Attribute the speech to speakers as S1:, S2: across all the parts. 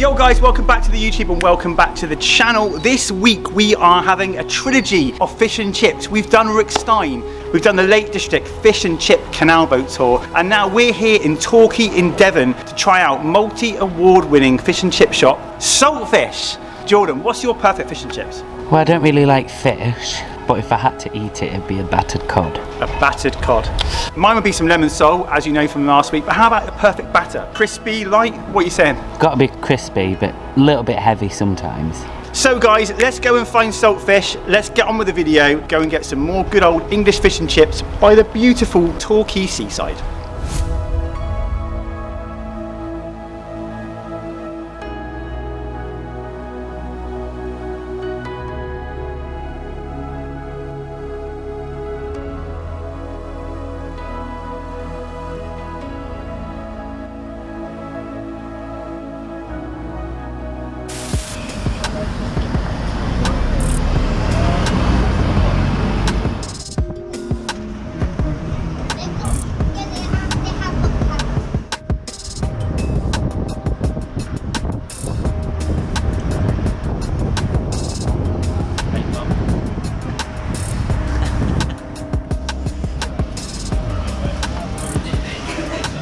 S1: Yo guys, welcome back to the YouTube and welcome back to the channel. This week we are having a trilogy of fish and chips. We've done Rick Stein, we've done the Lake District Fish and Chip Canal Boat Tour, and now we're here in Torquay in Devon to try out multi-award winning fish and chip shop, Saltfish. Jordan, what's your perfect fish and chips?
S2: Well, I don't really like fish, but if I had to eat it, it'd be a battered cod.
S1: A battered cod. Mine would be some lemon sole, as you know from last week, but how about the perfect batter? Crispy, light, what are you saying?
S2: Got to be crispy, but a little bit heavy sometimes.
S1: So guys, let's go and find Saltfish. Let's get on with the video, go and get some more good old English fish and chips by the beautiful Torquay seaside.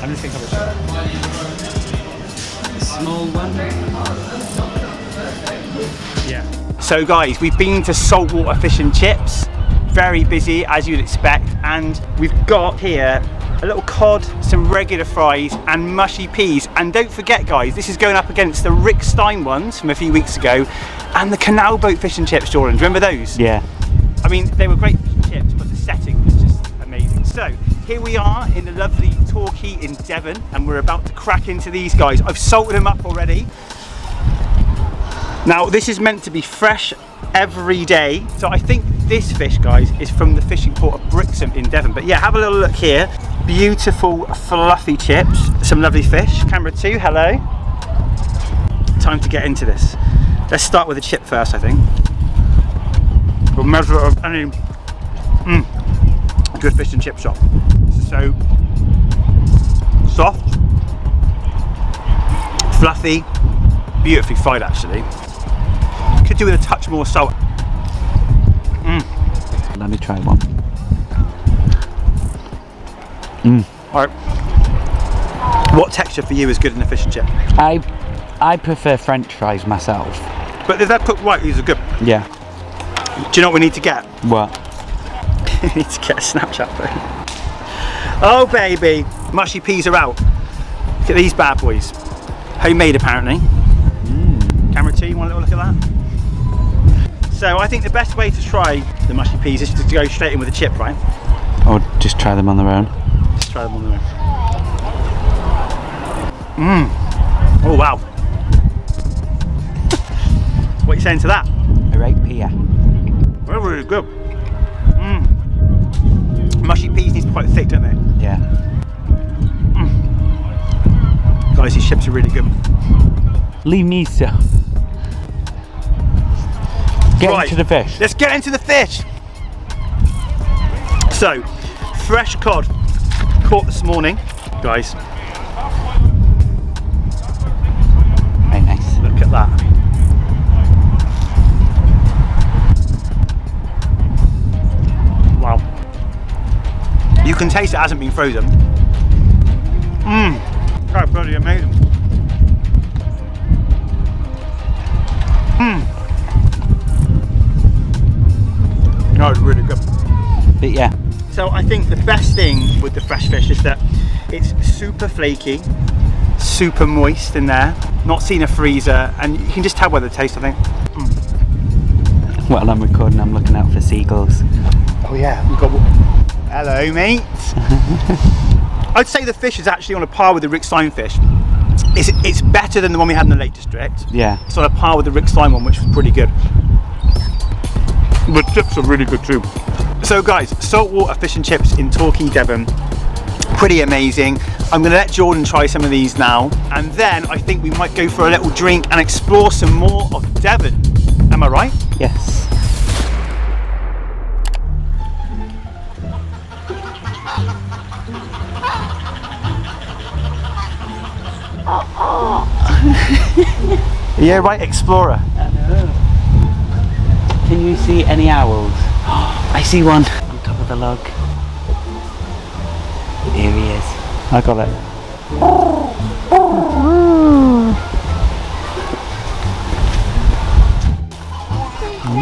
S1: I'm just gonna have a
S2: Small one?
S1: yeah. So guys, we've been to Saltwater Fish and Chips. Very busy as you'd expect, and we've got here a little cod, some regular fries and mushy peas. And don't forget guys, this is going up against the Rick Stein ones from a few weeks ago and the canal boat fish and chips. Jordan, do you remember those?
S2: Yeah.
S1: I mean, they were great fish and chips, but the setting was just amazing. So here we are in the lovely Torquay in Devon, and we're about to crack into these guys. I've salted them up already. Now this is meant to be fresh every day, so I think this fish, guys, is from the fishing port of Brixham in Devon. But yeah, have a little look here. Beautiful fluffy chips, some lovely fish. Camera 2, hello. Time to get into this. Let's start with the chip first, I think. We'll measure it of any good fish and chip shop. So soft, fluffy, beautifully fried actually. Could do with a touch more salt.
S2: Let me try one.
S1: Alright. What texture for you is good in a fish and chip?
S2: I prefer French fries myself.
S1: But if they're cooked right, these are good.
S2: Yeah.
S1: Do you know what we need to get?
S2: What?
S1: We need to get a Snapchat phone. Oh baby, mushy peas are out. Look at these bad boys. Homemade apparently. Camera 2, you want a little look at that? So I think the best way to try the mushy peas is to go straight in with a chip, right?
S2: Or just try them on their own.
S1: Just try them on their own. Oh wow. What are you saying to that?
S2: A right pear.
S1: They're really good. Mushy peas need to be quite thick, don't they?
S2: Yeah.
S1: Guys, these chips are really good.
S2: Leave me so. Get into the fish.
S1: Let's get into the fish. So, fresh cod caught this morning, guys.
S2: Very nice.
S1: Look at that. Wow. You can taste it hasn't been frozen. That's bloody amazing. No, it's really good.
S2: But yeah.
S1: So I think the best thing with the fresh fish is that it's super flaky, super moist in there, not seen a freezer, and you can just tell by the taste, I think.
S2: While I'm recording, I'm looking out for seagulls.
S1: Oh yeah, we've got... Hello mate. I'd say the fish is actually on a par with the Rick Stein fish. It's better than the one we had in the Lake District.
S2: Yeah.
S1: It's on a par with the Rick Stein one, which was pretty good. The chips are really good too. So guys, Saltwater Fish and Chips in Torquay, Devon. Pretty amazing. I'm going to let Jordan try some of these now, and then I think we might go for a little drink and explore some more of Devon. Am I right?
S2: Yes.
S1: Yeah, right, explorer.
S2: I know. Can you see any owls?
S1: I see one.
S2: On top of the log. Here he is.
S1: I got it.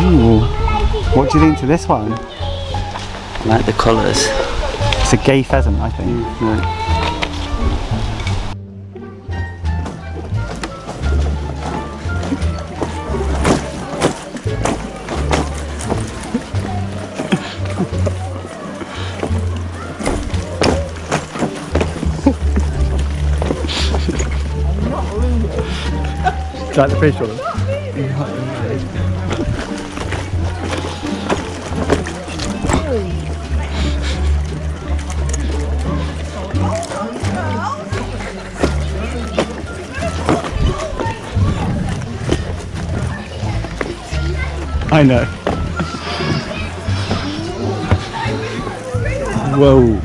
S1: Ooh. What do you think to this one?
S2: I like the colours.
S1: It's a gay pheasant, I think. Like the fish one. I know. Whoa.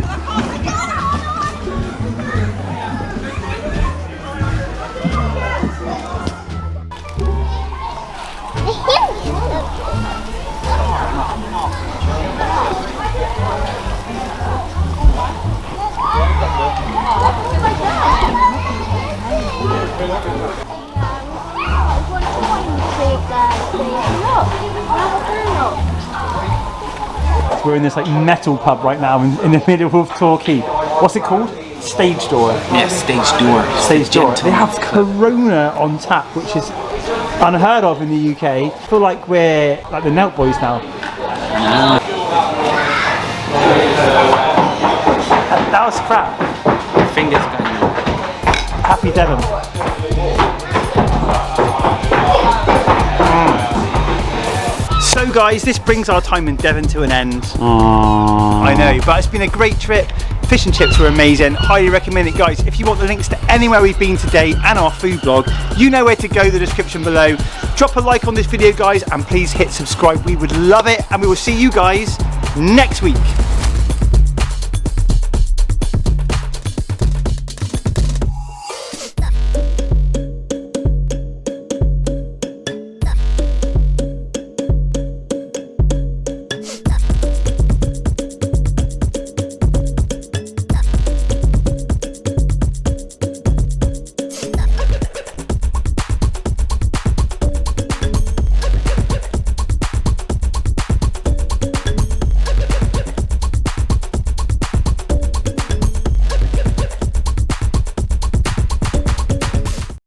S1: We're in this like metal pub right now in the middle of Torquay. What's it called? Stage Door.
S2: Yeah, Stage Door.
S1: Stage Door. They have Corona on tap, which is unheard of in the UK. I feel like we're like the Nelt Boys now.
S2: No.
S1: That was crap.
S2: Fingers going.
S1: Happy Devon. So guys, this brings our time in Devon to an end.
S2: Aww.
S1: I know, but it's been a great trip. Fish and chips were amazing. Highly recommend it, guys. If you want the links to anywhere we've been today and our food blog, you know where to go, the description below. Drop a like on this video, guys, and please hit subscribe. We would love it, and we will see you guys next week.